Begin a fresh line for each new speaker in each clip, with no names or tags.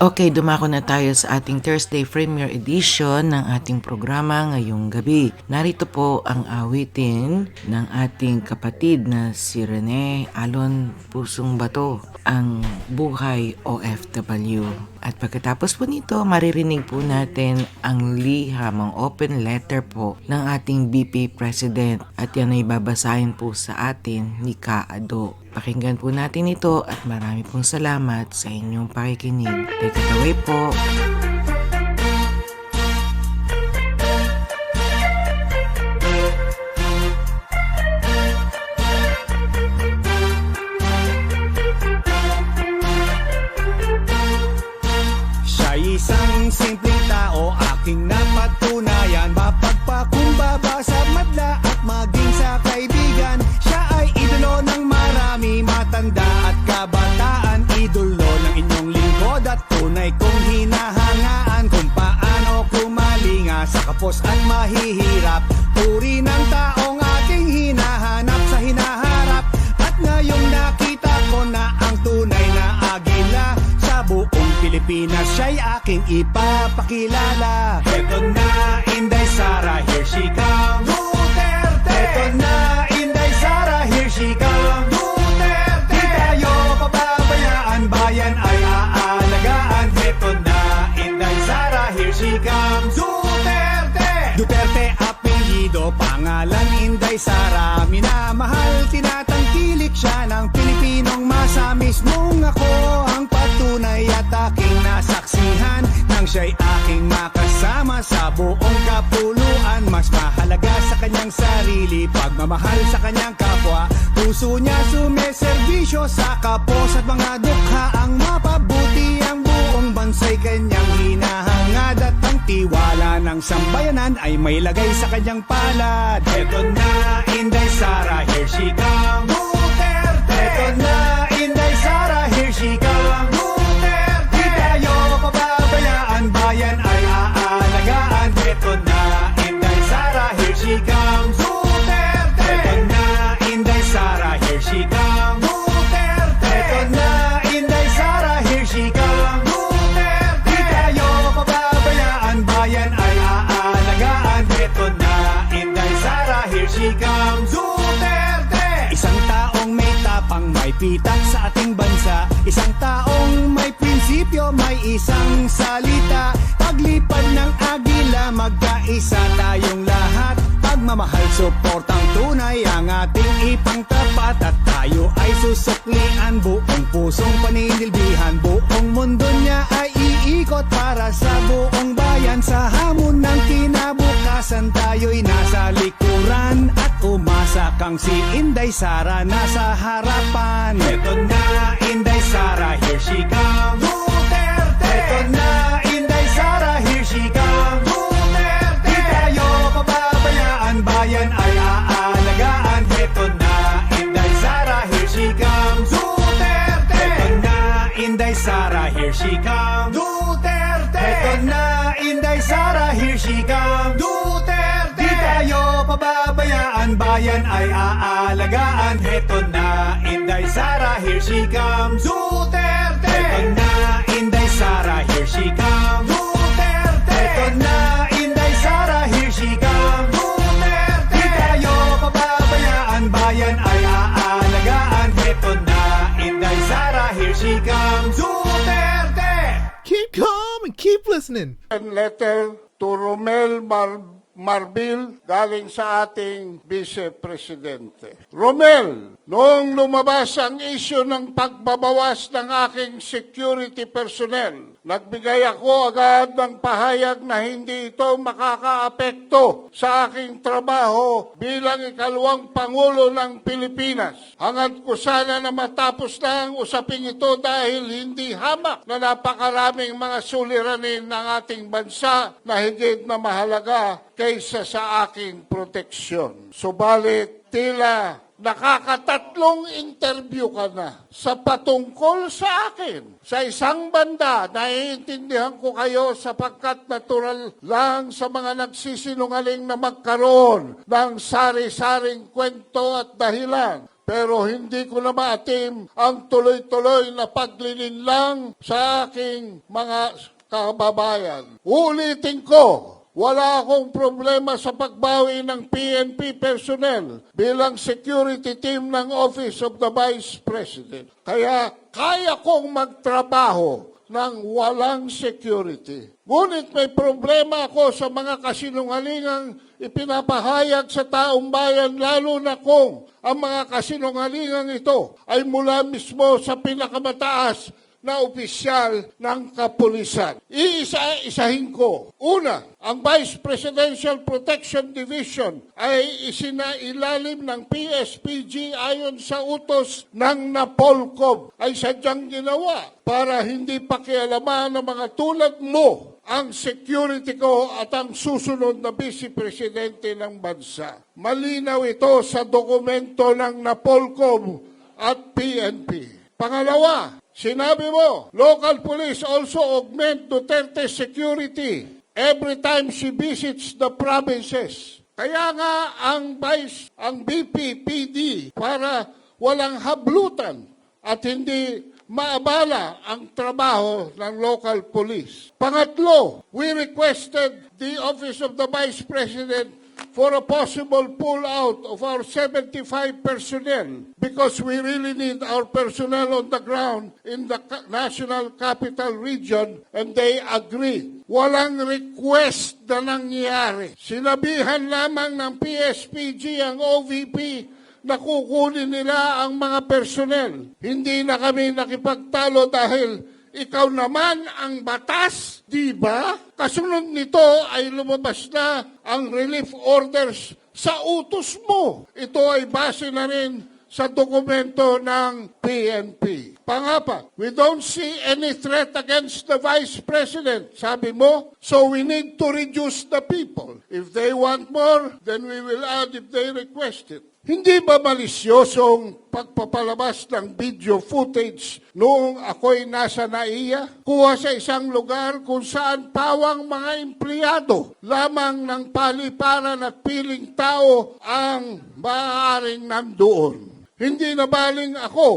Okay, dumako na tayo sa ating Thursday Premier Edition ng ating programa ngayong gabi. Narito po ang awitin ng ating kapatid na si Rene Alon Pusong Bato, ang Buhay OFW. At pagkatapos po nito, maririnig po natin ang liham, ang open letter po ng ating BP President. At yan ay babasahin po sa atin ni Ka Ado. Pakinggan po natin ito at marami pong salamat sa inyong pakikinig. Take it away po.
Siya'y isang simpleng tao, aking napatunayan, mapagpakumbaba sa madla at maging sa kaibigan. Siya ay idolo ng marami, matanda at kabataan, idolo ng inyong lingkod at tunay kong hinahangaan kung paano kumalinga sa kapos at mahihirap. Puri ng taong aking hinahanap sa hinaharap, at ngayong nakita ko na ang tunay na agila sa buong Pilipinas, siya'y aking ipapakilala. Heto na, Inday Sara, here she comes. Duterte! Heto na, Inday Sara, here she comes. Duterte! Di tayo pababayaan, bayan ay aalagaan. Heto na, Inday Sara, here she comes. Duterte! Duterte apelyido, pangalan Inday Sara. Minamahal, tinatangkilik siya ng Pilipinong masa. Mismong ako ang patunay at aking nasaksihan nang siya'y aking makasama sa buong kapuluan. Mas mahalaga sa kanyang sarili, pagmamahal sa kanyang kapwa. Puso niya sumeserbisyo sa kapos at mga dukha. Ang mapabuti ang buong bansa'y kanyang hinahangad, at ang tiwala ng sambayanan ay may lagay sa kanyang palad. Eto na, Inday Sara, here she comes. Duterte! Eto na, Inday Sara, here she comes. Duterte! Di tayo pababayaan, bayan ay aalagaan. Eto na, Inday Sara, here she comes. Duterte! Eto na, Inday Sara, here she comes. Duterte! Eto na, Inday Sara, here she comes. Duterte! Di tayo pababayaan, bayan ay aalagaan. Eto na, Inday Sara, here she comes. Duterte! Isang taong may tapang, may pitak sa ating bansa. Isang taong may prinsipyo, may isang salita. Paglipad ng agila, magkaisa tayong lahat. Pagmamahal, suportang tunay ang ating ipangtapat. At tayo ay susuklian, buong pusong paninilbihan. Buong mundo niya ay iikot para sa buong bayan. Sa hamon ng kinabukasan, tayo'y nasa likuran. At umasa kang si Inday Sara nasa harapan. Eto na, Inday Sara, here she comes. Duterte! Eto na, Inday Sara, here she comes. Duterte! Di tayo pababayaan, bayan ay aalagaan. Eto na, Inday Sara, here she comes. Duterte! Eto na, Inday Sara, here she comes. Duterte! Eto na, Inday Sara, here she comes. Duterte! Di tayo pababayaan, bayan ay aalagaan. Eto na, Inday Sara, here she comes. Duterte! Eto na, Inday Sara, here she comes. Duterte! Eto na, Inday Sara, here she comes. Duterte! Di tayo pababayaan, bayan ay aalagaan. Eto na, Inday Sara, here she comes. Duterte!
Keep calm and keep listening.
Letter to Romel Marbil galing sa ating Vice Presidente. Romel, noong lumabas ang isyu ng pagbabawas ng aking security personnel, nagbigay ako agad ng pahayag na hindi ito makakaapekto sa aking trabaho bilang ikalawang Pangulo ng Pilipinas. Hangad ko sana na matapos na ang usaping ito dahil hindi hamak na napakaraming mga suliranin ng ating bansa na higit na mahalaga kaysa sa aking proteksyon. Subalit, tila nakakatatlong interview ka na sa patungkol sa akin. Sa isang banda, naiintindihan ko kayo sapagkat natural lang sa mga nagsisinungaling na magkaroon ng sari-saring kwento at dahilan pero hindi ko na maatim ang tuloy-tuloy na paglilinlang sa aking mga kababayan. Ulitin ko, wala akong problema sa pagbawi ng PNP personnel bilang security team ng Office of the Vice President. Kaya kaya kong magtrabaho ng walang security. Ngunit may problema ako sa mga kasinungalingang ipinapahayag sa taong bayan, lalo na kung ang mga kasinungalingang ito ay mula mismo sa pinakamataas na opisyal ng kapulisan. Iisa-isahin ko. Una, ang Vice Presidential Protection Division ay isinailalim ng PSPG ayon sa utos ng NAPOLCOM ay sadyang ginawa para hindi pakialaman ng mga tulad mo ang security ko at ang susunod na Vice Presidente ng bansa. Malinaw ito sa dokumento ng NAPOLCOM at PNP. Pangalawa, sinabi mo, local police also augment Duterte security every time she visits the provinces. Kaya nga ang BPPD para walang hablutan at hindi maabala ang trabaho ng local police. Pangatlo, we requested the Office of the Vice President for a possible pull-out of our 75 personnel because we really need our personnel on the ground in the National Capital Region, and they agreed. Walang request na nangyari. Sinabihan lamang ng PSPG ang OVP na kukunin nila ang mga personnel. Hindi na kami nakipagtalo dahil ikaw naman ang batas, di ba? Kasunod nito ay lumabas na ang relief orders sa utos mo. Ito ay base na rin sa dokumento ng PNP. Pangapat, we don't see any threat against the Vice President, sabi mo, so we need to reduce the people. If they want more, then we will add if they request it. Hindi ba malisyosong pagpapalabas ng video footage noong ako'y nasa NAIA? Kuha sa isang lugar kung saan pawang mga empleyado lamang ng paliparan at piling tao ang maaaring nandoon. Hindi na baling ako,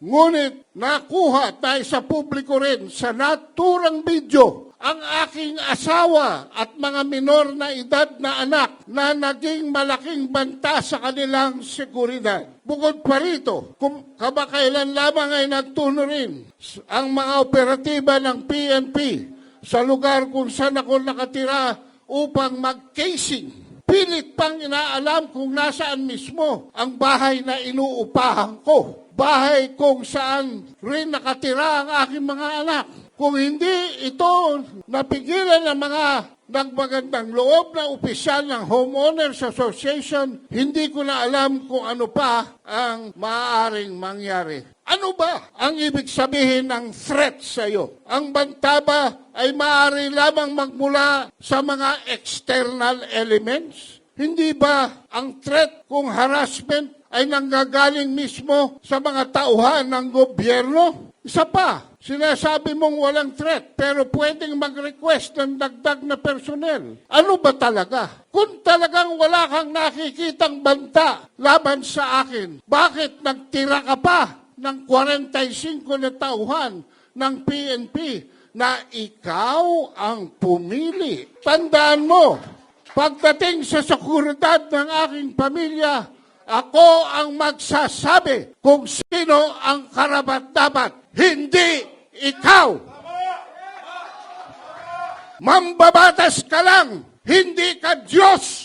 ngunit nakuha at sa publiko rin sa naturang video ang aking asawa at mga minor na edad na anak na naging malaking banta sa kanilang seguridad. Bukod pa rito, kung kamakailan lamang ay nagtuno rin ang mga operatiba ng PNP sa lugar kung saan ako nakatira upang mag-casing. Pilit pang inaalam kung nasaan mismo ang bahay na inuupahan ko. Bahay kung saan rin nakatira ang aking mga anak. Kung hindi ito napigilan ng mga nagmagandang loob na opisyal ng Homeowners Association, hindi ko na alam kung ano pa ang maaaring mangyari. Ano ba ang ibig sabihin ng threat sa iyo? Ang banta ba ay maaari lamang magmula sa mga external elements? Hindi ba ang threat kung harassment ay nanggagaling mismo sa mga tauhan ng gobyerno? Isa pa, sinasabi mong walang threat pero pwedeng mag-request ng dagdag na personnel. Ano ba talaga? Kung talagang wala kang nakikitang banta laban sa akin, bakit nagtira ka pa ng 45 na tauhan ng PNP na ikaw ang pumili? Tandaan mo, pagdating sa seguridad ng aking pamilya, ako ang magsasabi kung sino ang karapat-dapat, hindi ikaw. Mambabatas ka lang, hindi ka Diyos.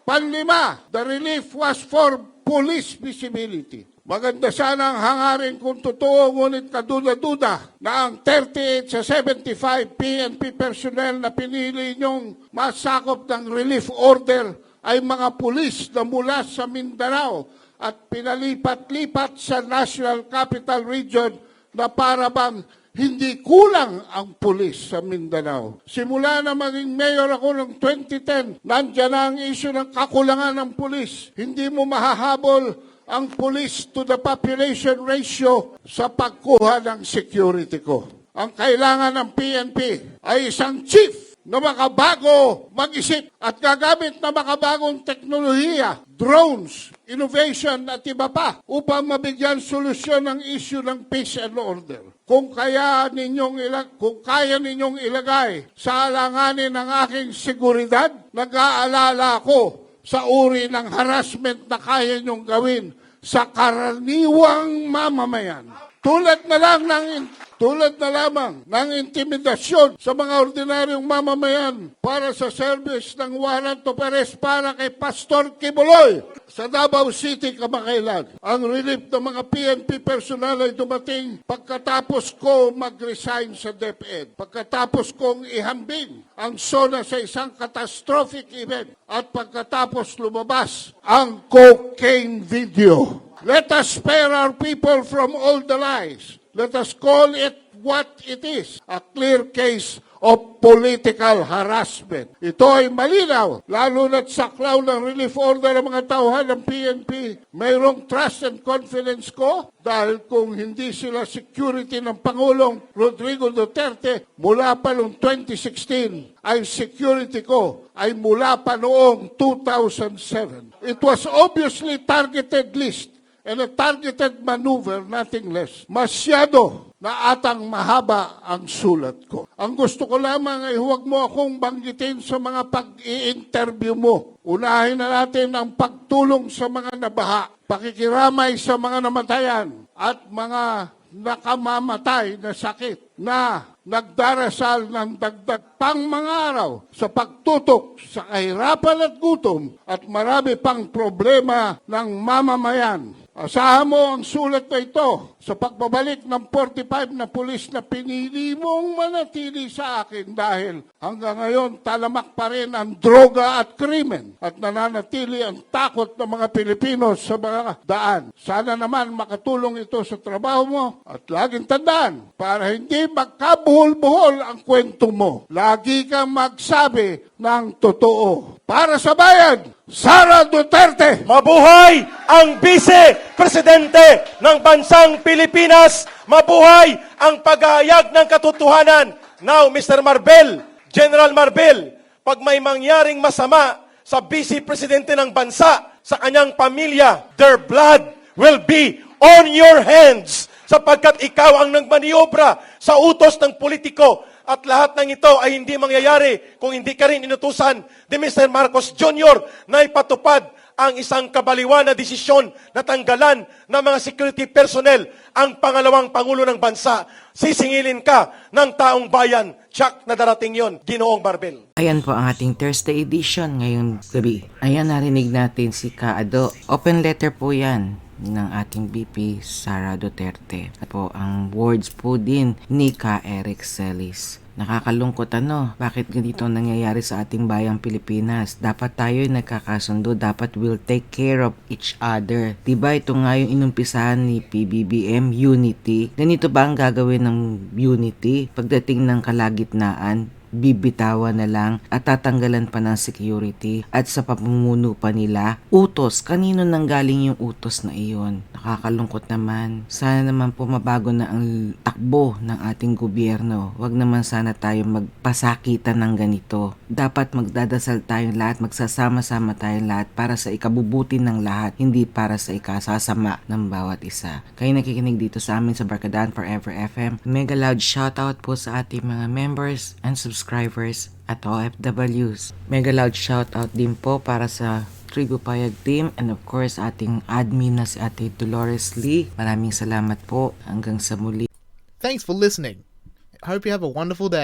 Panlima, the relief was for police visibility. Maganda sana ang hangarin kung totoo, ngunit kaduda-duda na ang 38 sa 75 PNP personnel na pinili niyong masakop ng relief order ay mga pulis na mula sa Mindanao at pinalipat-lipat sa National Capital Region na para bang hindi kulang ang pulis sa Mindanao. Simula na maging mayor ako noong 2010, nandiyan na ang issue ng kakulangan ng pulis. Hindi mo mahahabol ang police to the population ratio sa pagkuha ng security ko. Ang kailangan ng PNP ay isang chief na makabago mag-isip at gagamit na makabagong teknolohiya, drones, innovation at iba pa upang mabigyan solusyon ang issue ng peace and order. Kung kaya ninyong ilagay sa alanganin ng aking seguridad, nag-aalala ako sa uri ng harassment na kaya ninyong gawin sa karaniwang mamamayan. Tulad na lamang ng intimidasyon sa mga ordinaryong mamamayan para sa service ng warrant of arrest para kay Pastor Kibuloy sa Davao City kamakailan. Ang relief ng mga PNP personnel ay dumating pagkatapos ko mag-resign sa DepEd, pagkatapos kong ihambing ang SONA sa isang catastrophic event at pagkatapos lumabas ang cocaine video. Let us spare our people from all the lies. Let us call it what it is, a clear case of political harassment. Ito ay malinaw, lalo na't saklaw ng relief order ng mga tauhan ng PNP. Mayroong trust and confidence ko dahil kung hindi sila security ng Pangulong Rodrigo Duterte mula pa noong 2016, ay security ko ay mula pa noong 2007. It was obviously targeted list and a targeted maneuver, nothing less. Masyado na atang mahaba ang sulat ko. Ang gusto ko lamang ay huwag mo akong banggitin sa mga pag-i-interview mo. Unahin na natin ang pagtulong sa mga nabaha, pakikiramay sa mga namatayan at mga nakamamatay na sakit na nagdarasal ng dagdag pang mga araw sa pagtutok sa kahirapan at gutom at marami pang problema ng mamamayan. Asahan mo ang sulat na ito sa pagbabalik ng 45 na pulis na pinili mong manatili sa akin dahil hanggang ngayon talamak pa rin ang droga at krimen at nananatili ang takot ng mga Pilipino sa mga daan. Sana naman makatulong ito sa trabaho mo at laging tandaan para hindi magkabuhol-buhol ang kwento mo. Lagi kang magsabi ng totoo. Para sa bayan, Sara Duterte!
Mabuhay ang Vice-Presidente ng Bansang Pilipinas! Mabuhay ang paghahayag ng katotohanan! Now, Mr. Marbel, General Marbel, pag may mangyaring masama sa Vice-Presidente ng bansa, sa kanyang pamilya, their blood will be on your hands sapagkat ikaw ang nagmaniobra sa utos ng politiko. At lahat ng ito ay hindi mangyayari kung hindi ka rin inutusan ni Mr. Marcos Jr. na ipatupad ang isang kabaliwan na desisyon na tanggalan ng mga security personnel ang pangalawang Pangulo ng bansa. Sisingilin ka ng taong bayan. Tsak na darating yon, Ginoong Barbel.
Ayan po ang ating Thursday edition ngayong gabi. Ayan, narinig natin si Kaado. Open letter po yan ng ating VP Sara Duterte. At po ang words po din ni Ka Eric Celis. Nakakalungkot bakit ganito nangyayari sa ating bayang Pilipinas? Dapat tayo nagkakasundo, dapat we'll take care of each other. Diba ito nga yung inumpisahan ni PBBM, unity. Ganito ba ang gagawin ng unity pagdating ng kalagitnaan? Bibitawan na lang at tatanggalan pa ng security at sa pamumuno pa nila. Utos, kanino nanggaling yung utos na iyon? Nakakalungkot naman. Sana naman po mabago na ang takbo ng ating gobyerno. Huwag naman sana tayo magpasakitan ng ganito. Dapat magdadasal tayong lahat, magsasama-sama tayong lahat para sa ikabubuti ng lahat, hindi para sa ikasasama ng bawat isa. Kayo nakikinig dito sa amin sa Barkadahan Forever FM. Mega loud shoutout po sa ating mga members and subscribers at OFWs. Mega loud shoutout din po para sa Trigo Payag team and of course ating admin na si Ate Dolores Lee. Maraming salamat po. Hanggang sa muli.
Thanks for listening. I hope you have a wonderful day.